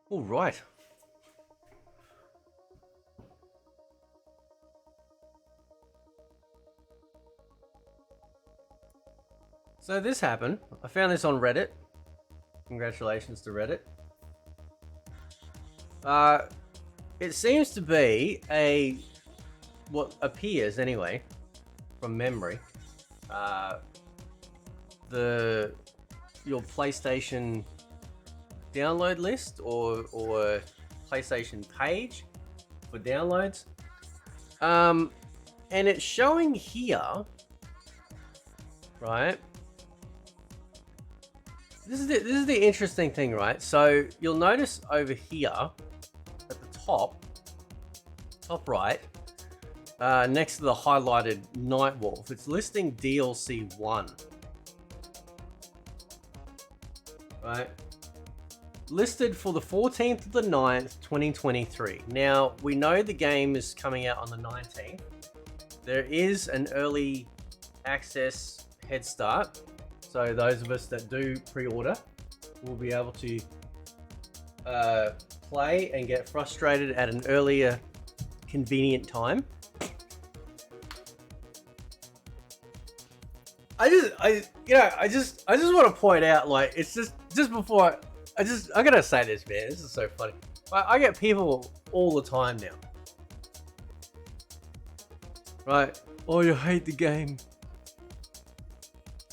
All right. So this happened. I found this on Reddit. Congratulations to Reddit. It seems to be what appears anyway, from memory, your PlayStation download list or PlayStation page for downloads. And it's showing here, right? This is the interesting thing, right? So you'll notice over here at the top right, next to the highlighted Nightwolf, it's listing DLC 1. Right? Listed for the 14th of the 9th, 2023. Now, we know the game is coming out on the 19th. There is an early access head start. So those of us that do pre-order will be able to play and get frustrated at an earlier convenient time. I just want to point out, like, it's just before I gotta say this, man. This is so funny. I get people all the time now, right? Oh, you hate the game.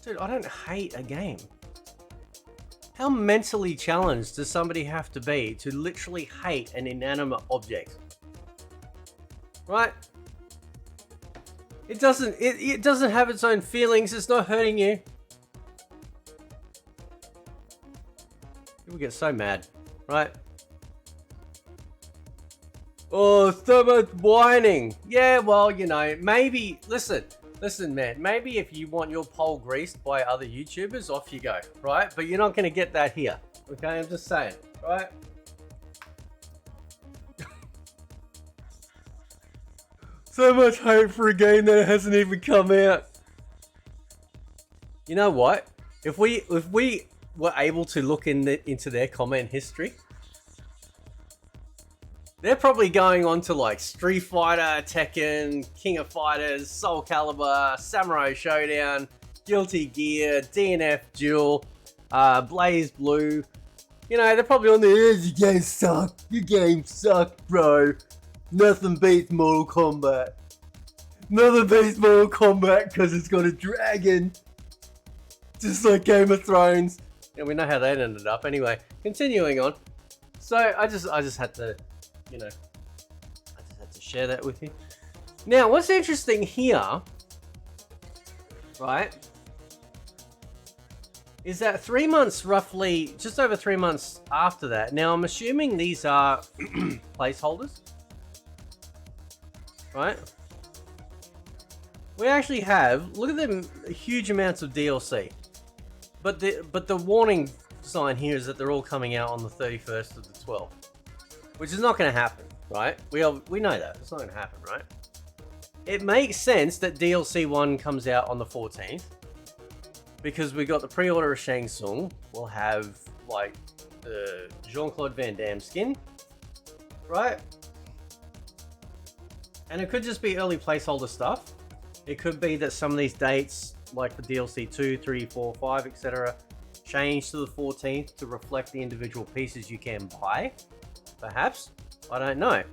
Dude, I don't hate a game. How mentally challenged does somebody have to be to literally hate an inanimate object? Right? It doesn't have its own feelings. It's not hurting you. People get so mad, right? Oh, so much whining. Yeah, well, you know, maybe, listen, man, maybe if you want your pole greased by other YouTubers, off you go, right? But you're not going to get that here, okay? I'm just saying, right? So much hate for a game that hasn't even come out. You know what? If we were able to look into their comment history, they're probably going on to like Street Fighter, Tekken, King of Fighters, Soul Calibur, Samurai Showdown, Guilty Gear, DNF Duel, Blaze Blue. You know, they're probably on the your game suck. Your game suck, bro. Nothing beats Mortal Kombat. Nothing beats Mortal Kombat because it's got a dragon. Just like Game of Thrones. And we know how that ended up. Anyway, continuing on. So I just had to, you know, I just had to share that with you. Now, what's interesting here, right, is that 3 months, roughly, just over 3 months after that. Now, I'm assuming these are placeholders, right? We actually have, look at them, huge amounts of DLC. But the warning sign here is that they're all coming out on the 31st of the 12th. Which is not going to happen, right? We know that. It's not going to happen, right? It makes sense that DLC 1 comes out on the 14th. Because we got the pre-order of Shang Tsung. We'll have, like, the Jean-Claude Van Damme skin. Right? And it could just be early placeholder stuff. It could be that some of these dates, like the DLC 2, 3, 4, 5, etc., change to the 14th to reflect the individual pieces you can buy. Perhaps. I don't know.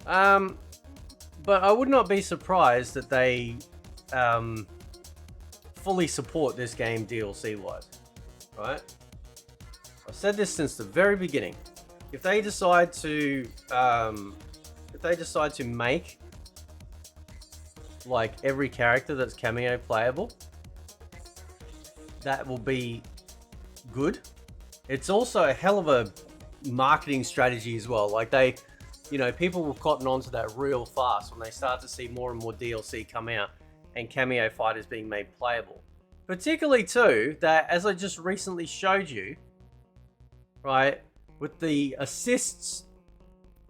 But I would not be surprised that they fully support this game DLC-wise. Right? I've said this since the very beginning. If they decide to make like every character that's cameo playable, that will be good. It's also a hell of a marketing strategy as well. Like people will cotton on to that real fast when they start to see more and more DLC come out and cameo fighters being made playable. Particularly too, that as I just recently showed you, right, with the assists,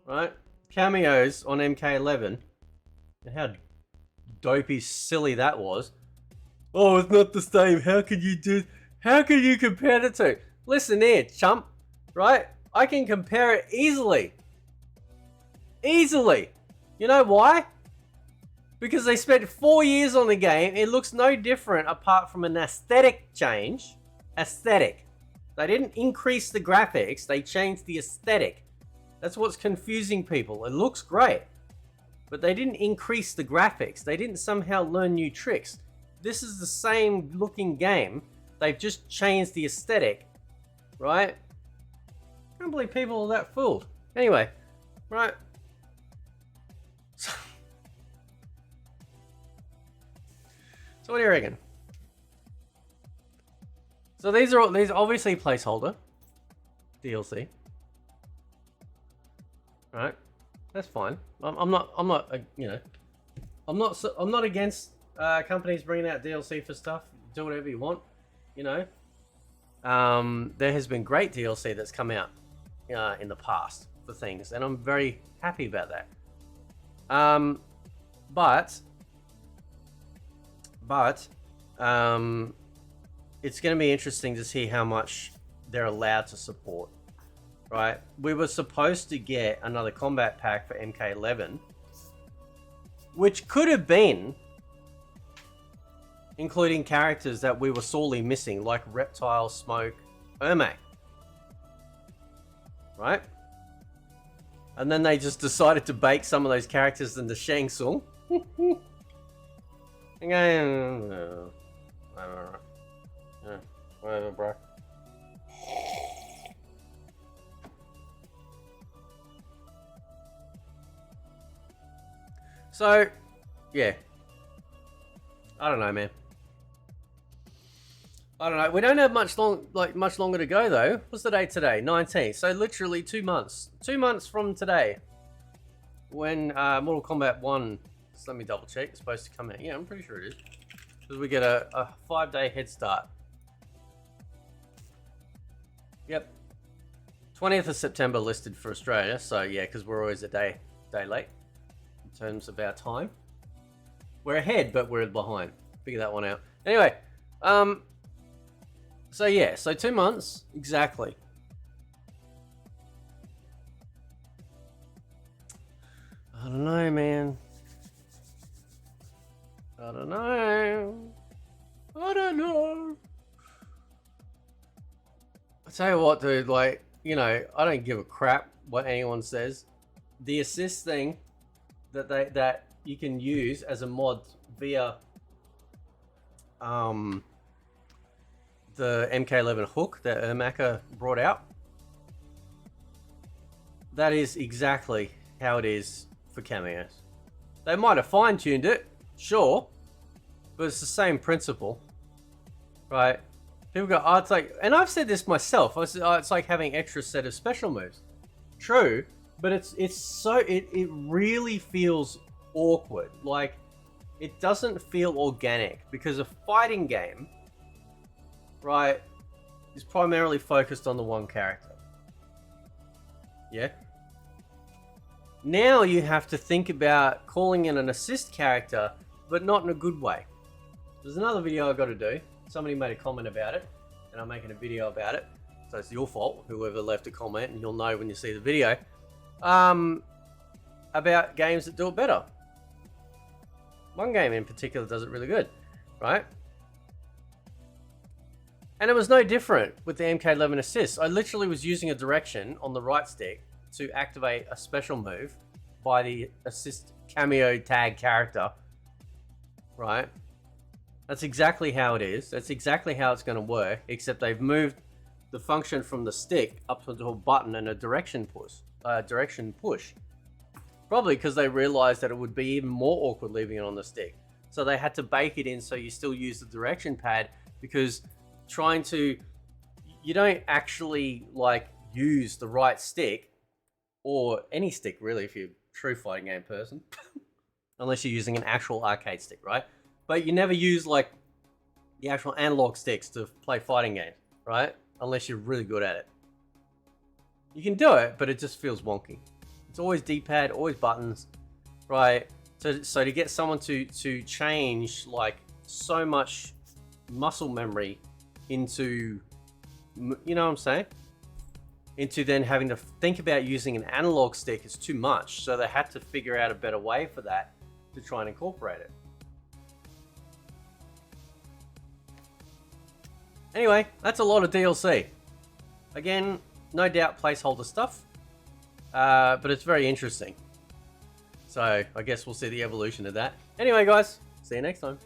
right, cameos on MK11, and how dopey silly that was. oh, it's not the same. How can you compare the two? Listen here, chump, right? I can compare it easily. Easily. You know why? Because they spent 4 years on the game. It looks no different apart from an aesthetic change. Aesthetic. They didn't increase the graphics. They changed the aesthetic. That's what's confusing people. It looks great. But they didn't increase the graphics. They didn't somehow learn new tricks. This is the same looking game. They've just changed the aesthetic. Right? I can't believe people are that fooled. Anyway. Right. So what do you reckon? So these are obviously placeholder DLC. Right? That's fine. I'm not you know, I'm not against companies bringing out DLC for stuff. Do whatever you want, you know. There has been great DLC that's come out in the past for things, and I'm very happy about that. But it's going to be interesting to see how much they're allowed to support. Right, we were supposed to get another combat pack for MK11, which could have been including characters that we were sorely missing, like Reptile, Smoke, Ermac. Right? And then they just decided to bake some of those characters into Shang Tsung. Whatever, bro. So, yeah. I don't know, man. I don't know. We don't have much longer to go though. What's the date today? 19th. So literally 2 months. 2 months from today, when Mortal Kombat 1. Just let me double check. It's supposed to come out. Yeah, I'm pretty sure it is. Because we get a 5-day head start. Yep. 20th of September listed for Australia. So yeah, because we're always a day late in terms of our time. We're ahead, but we're behind. Figure that one out. Anyway, so yeah, so 2 months exactly. I don't know, man. I don't know. I tell you what, dude. Like, you know, I don't give a crap what anyone says. The assist thing that you can use as a mod via the MK11 hook that Ermac brought out. That is exactly how it is for cameos. They might have fine-tuned it, sure, but it's the same principle, right? People go, oh, it's like, and I've said this myself. I said, oh, it's like having extra set of special moves. True, but it really feels awkward. Like, it doesn't feel organic because a fighting game, right, is primarily focused on the one character. Yeah. Now you have to think about calling in an assist character, but not in a good way. There's another video I got to do. Somebody made a comment about it, and I'm making a video about it. So it's your fault, whoever left a comment, and you'll know when you see the video. About games that do it better. One game in particular does it really good, right? And it was no different with the MK11 assist. I literally was using a direction on the right stick to activate a special move by the assist cameo tag character, right? That's exactly how it is. That's exactly how it's going to work, except they've moved the function from the stick up to a button and a direction push. Probably because they realized that it would be even more awkward leaving it on the stick. So they had to bake it in so you still use the direction pad, because you don't actually like use the right stick, or any stick really if you're a true fighting game person, unless you're using an actual arcade stick, right? But you never use like the actual analog sticks to play fighting games, right? Unless you're really good at it. You can do it, but it just feels wonky. It's always D-pad, always buttons, right? So to get someone to change like so much muscle memory into, you know what I'm saying? Into then having to think about using an analog stick is too much. So they had to figure out a better way for that to try and incorporate it. Anyway, that's a lot of DLC. Again, no doubt placeholder stuff, but it's very interesting. So I guess we'll see the evolution of that. Anyway, guys, see you next time.